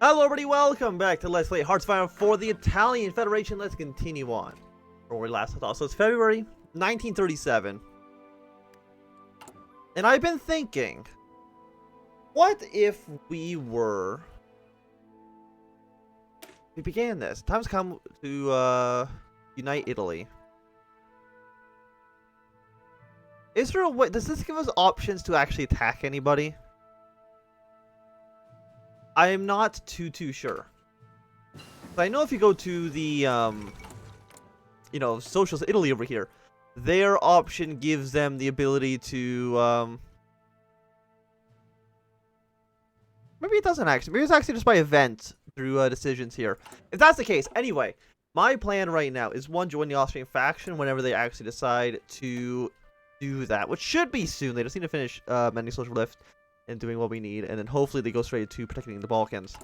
Hello everybody, welcome back to Let's Play Hearts for the Italian Federation. Let's continue on where we last left off. So it's February 1937. And I've been thinking, what if we began this? Time's come to unite Italy. Is there a way, does this give us options to actually attack anybody? I am not too sure. But I know if you go to the, Socialist Italy over here, their option gives them the ability to, maybe it doesn't actually. Maybe it's actually just by event through decisions here. If that's the case, anyway, my plan right now is join the Austrian faction whenever they actually decide to do that, which should be soon. They just need to finish mending social lift and doing what we need, and then hopefully they go straight to protecting the Balkans.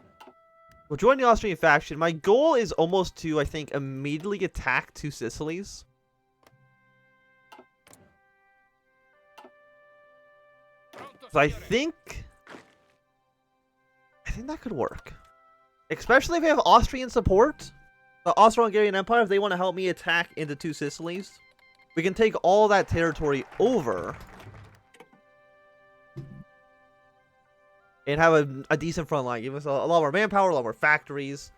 We'll join the Austrian faction. My goal is almost to, I think, immediately attack two Sicilies. So I think that could work. Especially if we have Austrian support. The Austro-Hungarian Empire, if they want to help me attack into two Sicilies, we can take all that territory over and have a decent front line. Give us a lot more manpower, a lot more factories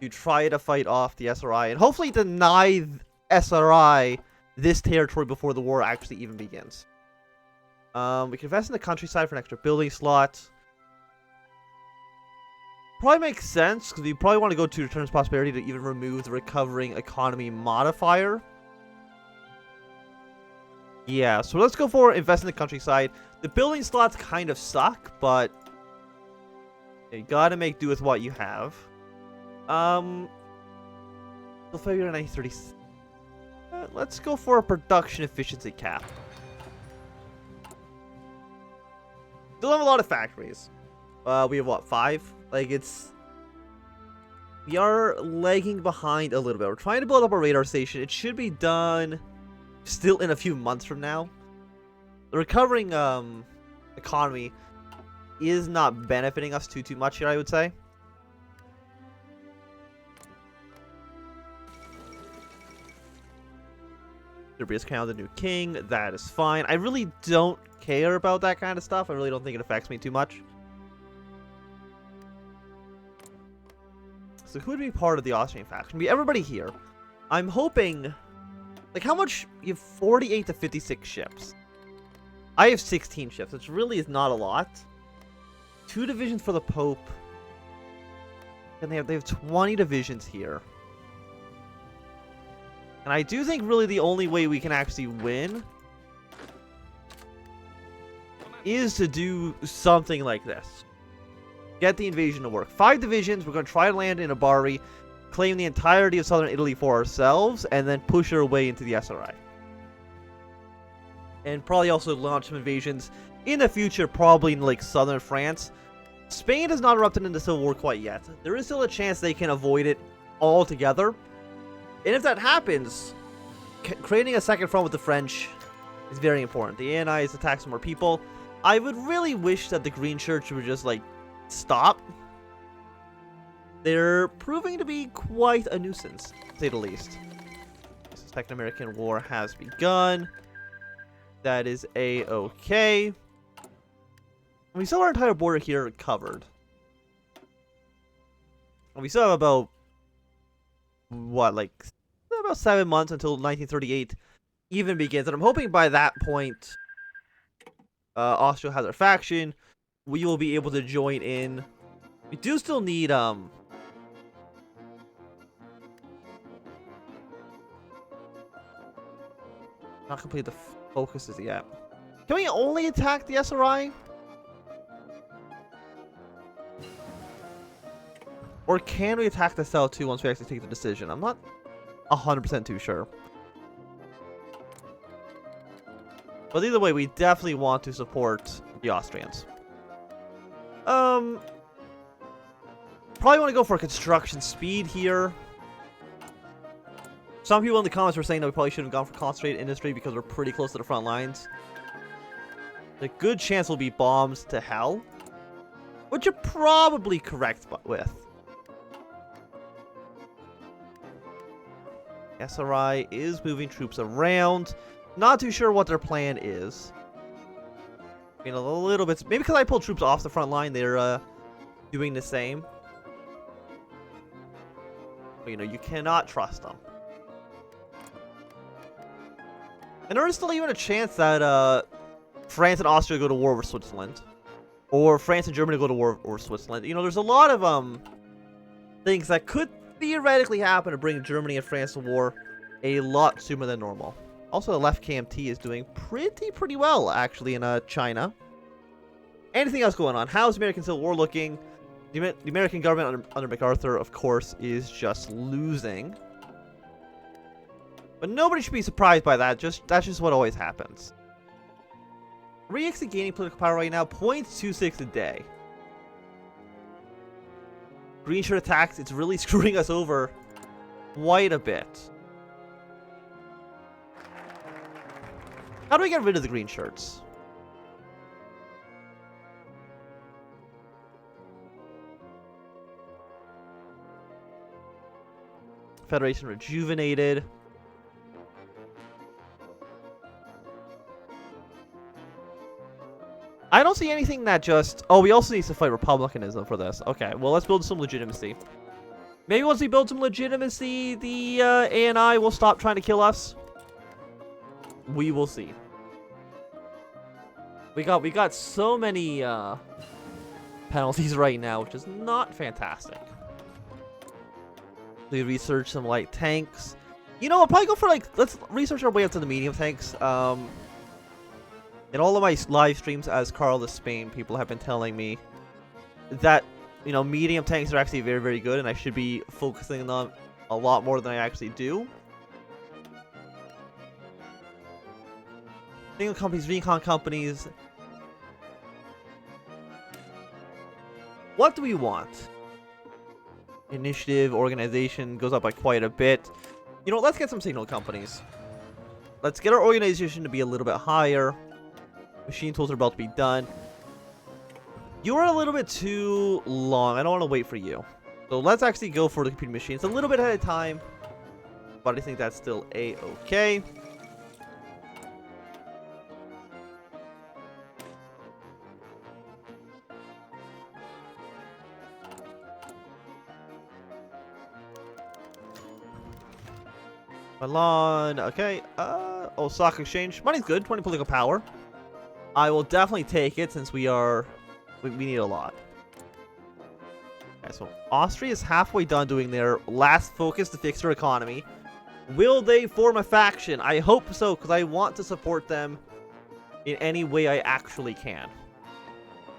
to try to fight off the SRI. And hopefully deny SRI this territory before the war actually even begins. We can invest in the countryside for an extra building slot. Probably makes sense, because we probably want to go to Returns Prosperity to even remove the recovering economy modifier. Yeah, so let's go for invest in the countryside. The building slots kind of suck, but you gotta make do with what you have. So February 1930. Let's go for a production efficiency cap. Still have a lot of factories. We have what, 5? Like, we are lagging behind a little bit. We're trying to build up a radar station. It should be done still in a few months from now. The recovering economy is not benefiting us too much here, I would say. Serbia's crowned the new king. That is fine. I really don't care about that kind of stuff. I really don't think it affects me too much. So who would be part of the Austrian faction? Be everybody here. I'm hoping, like, how much? You have 48 to 56 ships. I have 16 ships, which really is not a lot. 2 divisions for the Pope. And they have 20 divisions here. And I do think really the only way we can actually win is to do something like this. Get the invasion to work. 5 divisions, we're going to try to land in Bari, claim the entirety of southern Italy for ourselves, and then push our way into the SRI. And probably also launch some invasions in the future, probably in like southern France. Spain has not erupted into civil war quite yet. There is still a chance they can avoid it altogether. And if that happens, creating a second front with the French is very important. The ANIs attack some more people. I would really wish that the Green Church would just, like, stop. They're proving to be quite a nuisance, to say the least. The Second American War has begun. That is a-okay. We still have our entire border here covered. And we still have about, what, like, about 7 months until 1938 even begins. And I'm hoping by that point, Austria has their faction. We will be able to join in. We do still need, not complete the focuses yet. Can we only attack the SRI? Or can we attack the cell too once we actually take the decision? I'm not 100% too sure. But either way, we definitely want to support the Austrians. Probably want to go for construction speed here. Some people in the comments were saying that we probably should have gone for concentrated industry because we're pretty close to the front lines. The good chance will be bombs to hell. which you're probably correct with. SRI is moving troops around. Not too sure what their plan is. I mean, a little bit. Maybe because I pulled troops off the front line, they're doing the same. But, you know, you cannot trust them. And there is still even a chance that France and Austria go to war with Switzerland, or France and Germany go to war with Switzerland. You know, there's a lot of things that could theoretically happen to bring Germany and France to war a lot sooner than normal. Also, the left KMT is doing pretty well, actually, in China. Anything else going on? How's the American Civil War looking? The American government under MacArthur, of course, is just losing. But nobody should be surprised by that. That's just what always happens. Are we actually gaining political power right now? 0.26 a day. Green shirt attacks, it's really screwing us over quite a bit. How do we get rid of the green shirts? Federation rejuvenated. I don't see anything that just... Oh, we also need to fight republicanism for this. Okay, well, let's build some legitimacy. Maybe once we build some legitimacy, the ANI will stop trying to kill us. We will see. We got so many penalties right now, which is not fantastic. We research some light tanks. You know, I'll probably go for, like, let's research our way up to the medium tanks. In all of my live streams as Carl the Spain, people have been telling me that, you know, medium tanks are actually very good, and I should be focusing on them a lot more than I actually do. Single companies, recon companies. What do we want? Initiative, organization goes up by quite a bit. You know, let's get some signal companies. Let's get our organization to be a little bit higher. Machine tools are about to be done. You are a little bit too long. I don't want to wait for you. So let's actually go for the computing machines a little bit ahead of time. But I think that's still a-okay. Milan, okay. Oh, stock exchange. Money's good. 20 political power. I will definitely take it since we need a lot. Okay, so Austria is halfway done doing their last focus to fix their economy. Will they form a faction? I hope so, because I want to support them in any way I actually can.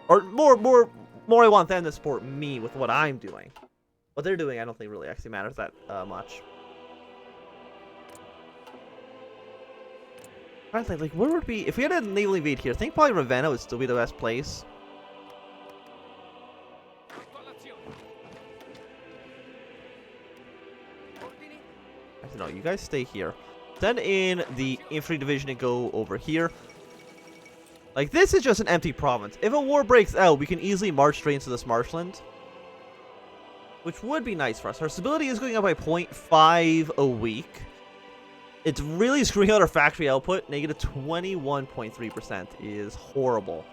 Or more I want them to support me with what I'm doing. What they're doing, I don't think really actually matters that much. I think, like, where would be if we had a naval invade here? I think probably Ravenna would still be the best place. Actually, no, you guys stay here. Send in the infantry division and go over here. Like, this is just an empty province. If a war breaks out, we can easily march straight into this marshland, which would be nice for us. Our stability is going up by 0.5 a week. It's really screwing out our factory output. Negative 21.3% is horrible.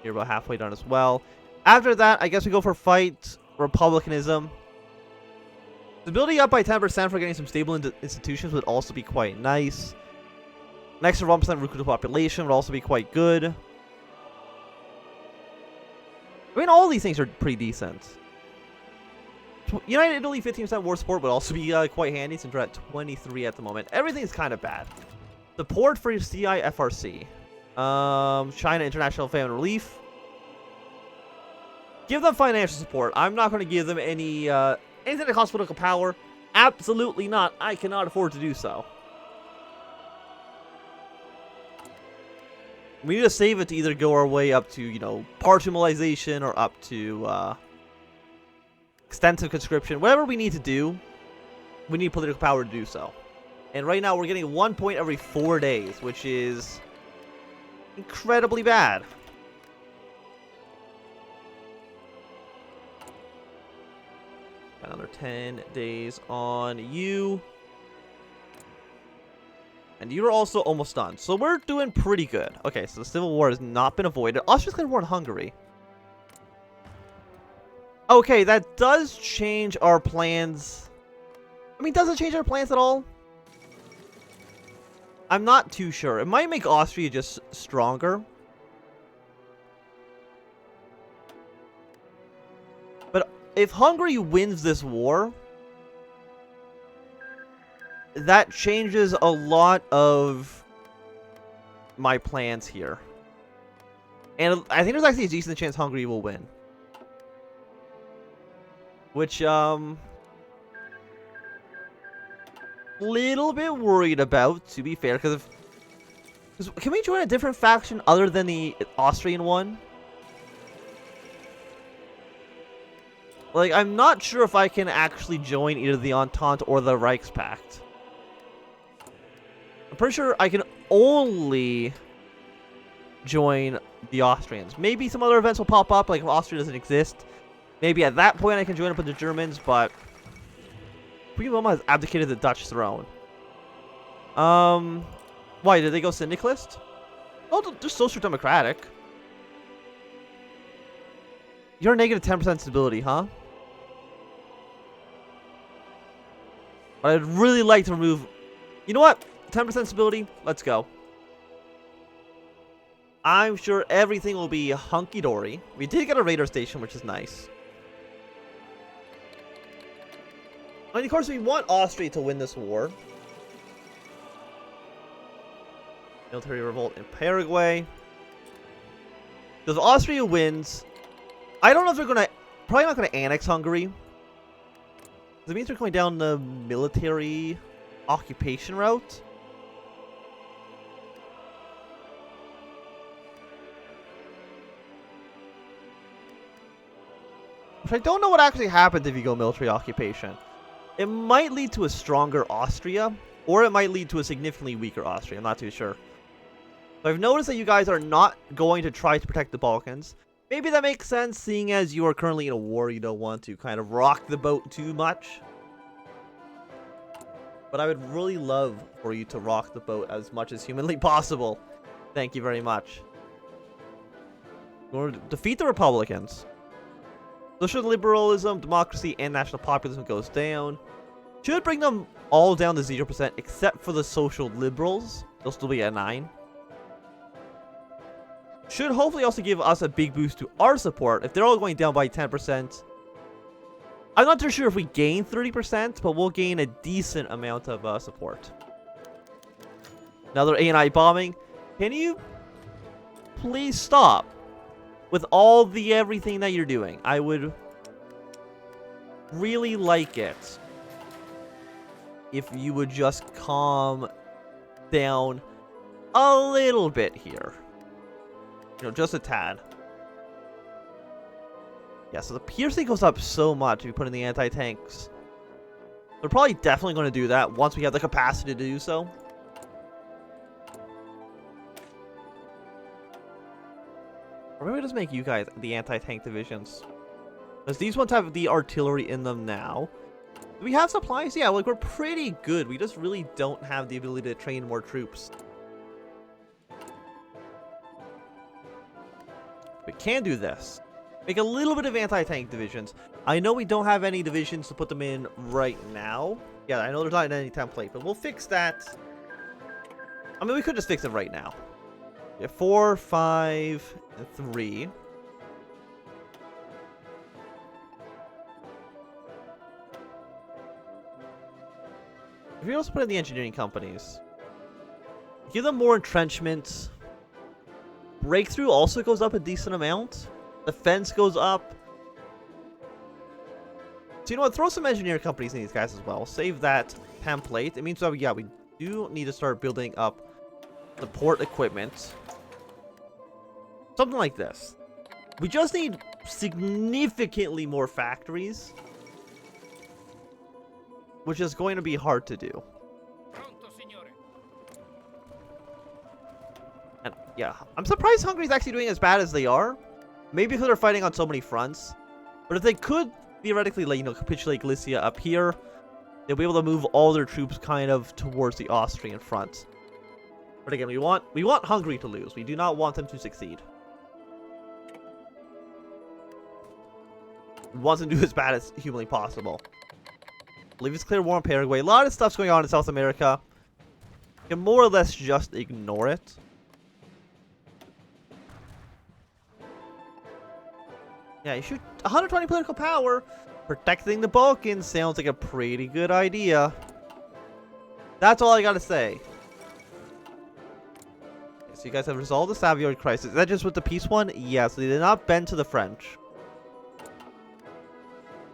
You're about halfway done as well. After that, I guess we go for fight republicanism. Stability up by 10% for getting some stable institutions would also be quite nice. Next to 1% recruit population would also be quite good. I mean, all these things are pretty decent. United Italy 15% war support would also be quite handy since we're at 23 at the moment. Everything's kind of bad. Support for CIFRC. China International Famine Relief. Give them financial support. I'm not going to give them any anything that costs political power. Absolutely not. I cannot afford to do so. We need to save it to either go our way up to, you know, partial mobilization or up to extensive conscription. Whatever we need to do, we need political power to do so. And right now we're getting 1 point every 4 days, which is incredibly bad. Another 10 days on you. And you're also almost done. So we're doing pretty good. Okay, so the Civil War has not been avoided. Austria's going to war in Hungary. Okay, that does change our plans. I mean, does it change our plans at all? I'm not too sure. It might make Austria just stronger. But if Hungary wins this war, that changes a lot of my plans here. And I think there's actually a decent chance Hungary will win. Which, little bit worried about, to be fair, because can we join a different faction other than the Austrian one? Like, I'm not sure if I can actually join either the Entente or the Reichspakt. I'm pretty sure I can only join the Austrians. Maybe some other events will pop up, like if Austria doesn't exist. Maybe at that point I can join up with the Germans, but Queen Wilma has abdicated the Dutch throne. Why, did they go syndicalist? Oh, just social democratic. You're negative 10% stability, huh? But I'd really like to remove... You know what? 10% stability? Let's go. I'm sure everything will be hunky-dory. We did get a radar station, which is nice. And of course, we want Austria to win this war. Military revolt in Paraguay. If Austria wins, I don't know if they're gonna... Probably not gonna annex Hungary. That means they're going down the military occupation route. Which I don't know what actually happens if you go military occupation. It might lead to a stronger Austria, or it might lead to a significantly weaker Austria. I'm not too sure. So I've noticed that you guys are not going to try to protect the Balkans. Maybe that makes sense, seeing as you are currently in a war. You don't want to kind of rock the boat too much. But I would really love for you to rock the boat as much as humanly possible. Thank you very much. We're going to defeat the Republicans. Social liberalism, democracy, and national populism goes down. Should bring them all down to 0%, except for the social liberals. They'll still be at 9. Should hopefully also give us a big boost to our support. If they're all going down by 10%, I'm not too sure if we gain 30%, but we'll gain a decent amount of support. Another A&I bombing. Can you please stop with all the everything that you're doing? I would really like it if you would just calm down a little bit here. You know, just a tad. Yeah, so the piercing goes up so much if you put in the anti-tanks. They're probably definitely going to do that once we have the capacity to do so. Or maybe just make you guys the anti-tank divisions. Because these ones have the artillery in them now. Do we have supplies? Yeah, like we're pretty good. We just really don't have the ability to train more troops. We can do this. Make a little bit of anti-tank divisions. I know we don't have any divisions to put them in right now. Yeah, I know there's not any template, but we'll fix that. I mean, we could just fix it right now. Yeah, 4, 5, and 3. If you also put in the engineering companies, give them more entrenchment. Breakthrough also goes up a decent amount. Defense goes up. So you know what? Throw some engineer companies in these guys as well. Save that template. It means that, yeah, we do need to start building up support equipment. Something like this. We just need significantly more factories, which is going to be hard to do. And Yeah, I'm surprised Hungary's actually doing as bad as they are. Maybe because they're fighting on so many fronts. But if they could theoretically, like, capitulate Galicia up here, they'll be able to move all their troops kind of towards the Austrian front. But again, we want Hungary to lose. We do not want them to succeed. We want them to do as bad as humanly possible. Leave us clear war in Paraguay. A lot of stuff's going on in South America. You can more or less just ignore it. Yeah, you shoot 120 political power. Protecting the Balkans sounds like a pretty good idea. That's all I gotta say. So you guys have resolved the Savoyard crisis. Is that just with the peace one? Yes, they did not bend to the French.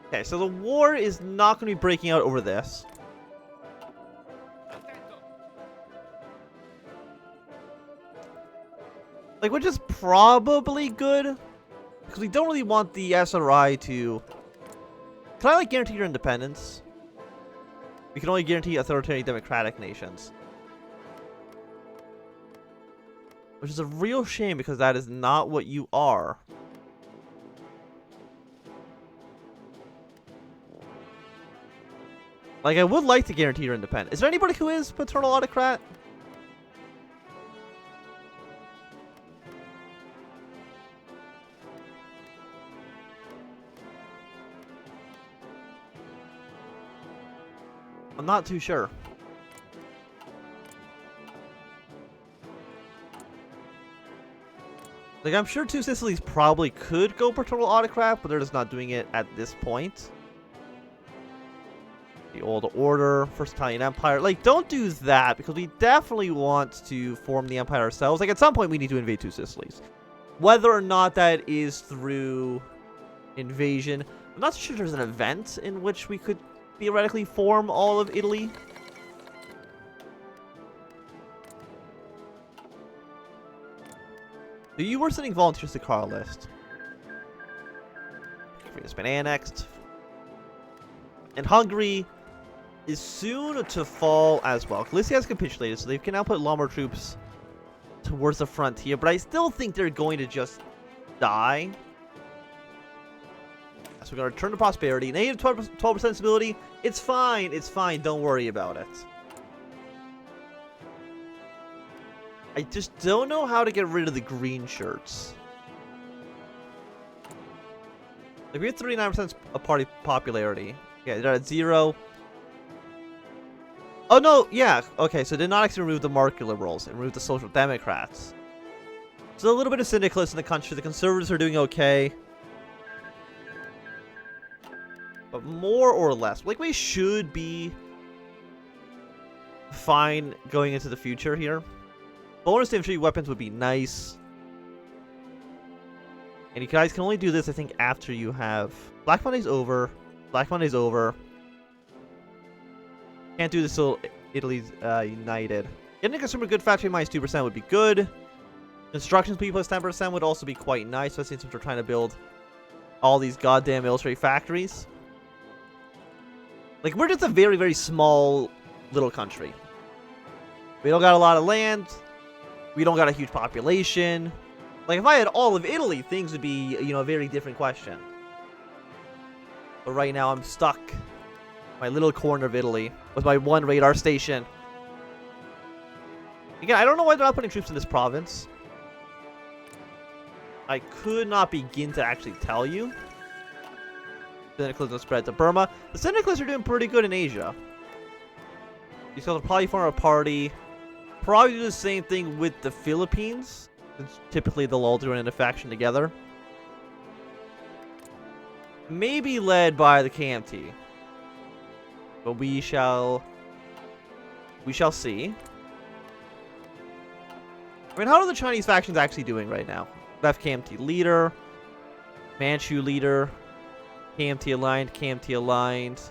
Okay, so the war is not going to be breaking out over this. Like, which is probably good. Because we don't really want the SRI to... Can I, like, guarantee your independence? We can only guarantee authoritarian democratic nations. Which is a real shame because that is not what you are. Like, I would like to guarantee your independence. Is there anybody who is paternal autocrat? I'm not too sure. Like, I'm sure Two Sicilies probably could go paternal autocrat, but they're just not doing it at this point. The Old Order, First Italian Empire. Like, don't do that, because we definitely want to form the empire ourselves. Like, at some point, we need to invade Two Sicilies. Whether or not that is through invasion. I'm not sure there's an event in which we could theoretically form all of Italy. You were sending volunteers to Karl list. Korea's been annexed. And Hungary is soon to fall as well. Galicia has capitulated, so they can now put a lot more troops towards the frontier. But I still think they're going to just die. So we're going to return to prosperity. Negative 12% stability. It's fine. It's fine. Don't worry about it. I just don't know how to get rid of the green shirts. Like, we have 39% of party popularity. Yeah, they're at 0. Oh, no, yeah. Okay, so they did not actually remove the market liberals. They removed the social democrats. So a little bit of syndicalists in the country. The conservatives are doing okay. But more or less, like, we should be fine going into the future here. Bonus to infantry weapons would be nice. And you guys can only do this, I think, after you have... Black Monday's over. Black Monday's over. Can't do this till Italy's united. Getting a consumer good factory minus 2% would be good. Construction speed plus 10% would also be quite nice, especially since we're trying to build all these goddamn military factories. Like, we're just a very, very small little country. We don't got a lot of land. We don't got a huge population. Like, if I had all of Italy, things would be, you know, a very different question. But right now, I'm stuck in my little corner of Italy with my one radar station. Again, I don't know why they're not putting troops in this province. I could not begin to actually tell you. Syndicalism spread to Burma. The Syndicalists are doing pretty good in Asia. These guys will probably form a party. Probably do the same thing with the Philippines. Since typically they'll all join in a faction together. Maybe led by the KMT. But we shall see. I mean, how are the Chinese factions actually doing right now? Left KMT leader. Manchu leader. KMT aligned. KMT aligned.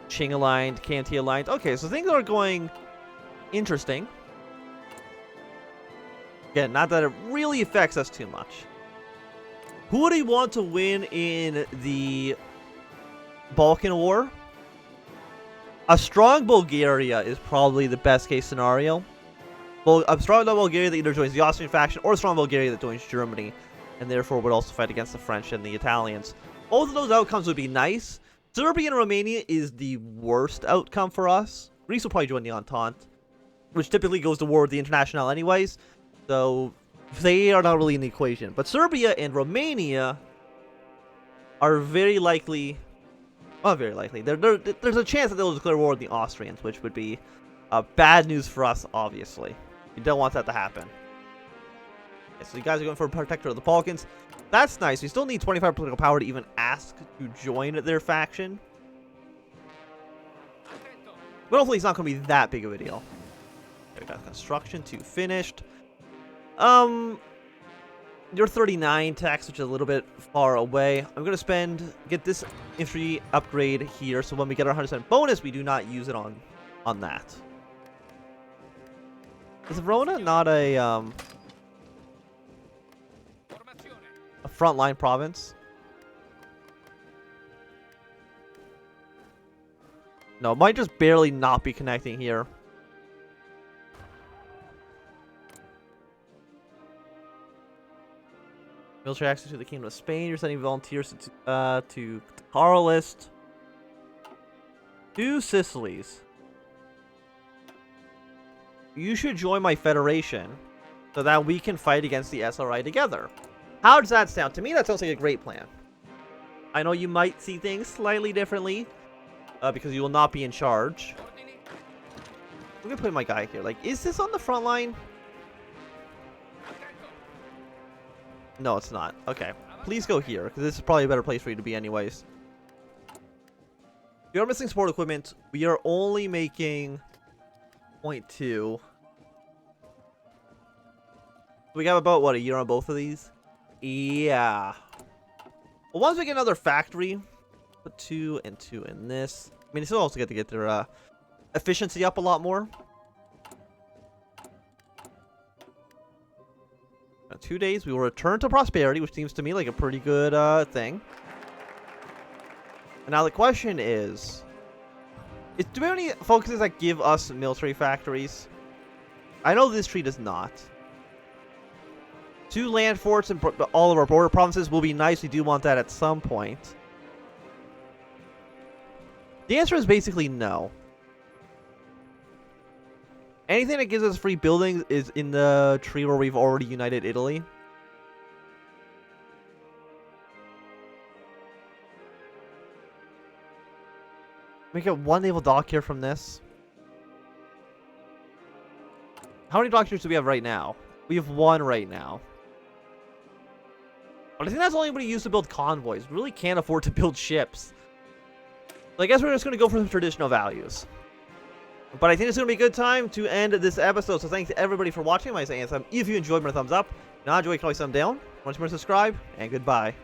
Qing aligned. KMT aligned. Okay, so things are going interesting. Again, not that it really affects us too much. Who would he want to win in the Balkan War? A strong Bulgaria is probably the best case scenario. a strong Bulgaria that either joins the Austrian faction or a strong Bulgaria that joins Germany, and therefore would also fight against the French and the Italians. Both of those outcomes would be nice. Serbia and Romania is the worst outcome for us. Greece will probably join the Entente, which typically goes to war with the International anyways, so they are not really in the equation. But Serbia and Romania are very likely, well, very likely, there's a chance that they'll declare war with the Austrians, which would be bad news for us, obviously. We don't want that to happen. Okay, so you guys are going for a protector of the Balkans. That's nice. We still need 25 political power to even ask to join their faction. But hopefully it's not going to be that big of a deal. Okay, we got construction 2 finished. You're 39 tax, which is a little bit far away. I'm going to get this infantry upgrade here, so when we get our 100% bonus, we do not use it on that. Is Verona not a frontline province? No, it might just barely not be connecting here. Military access to the Kingdom of Spain. You're sending volunteers to Carlist. 2 Sicilies. You should join my federation so that we can fight against the SRI together. How does that sound? To me, that sounds like a great plan. I know you might see things slightly differently because you will not be in charge. I'm going to put my guy here. Like, is this on the front line? No, it's not. Okay. Please go here, because this is probably a better place for you to be anyways. We are missing support equipment. We are only making 0.2. We got about, what, a year on both of these? Yeah. Well, once we get another factory, put 2 and 2 in this. I mean, it's still also good to get their efficiency up a lot more. 2 days, we will return to prosperity, which seems to me like a pretty good thing. And now the question is, do we have any focuses that give us military factories? I know this tree does not. 2 land forts in all of our border provinces will be nice. We do want that at some point. The answer is basically no. Anything that gives us free buildings is in the tree where we've already united Italy. We get 1 naval dock here from this. How many dockyards do we have right now? We have 1 right now. But I think that's only what we use to build convoys. We really can't afford to build ships. So I guess we're just going to go for some traditional values. But I think it's going to be a good time to end this episode. So thanks to everybody for watching. My name is Anthem. If you enjoyed, give me a thumbs up. If not enjoy, you can always thumb down. Once more, subscribe, and goodbye.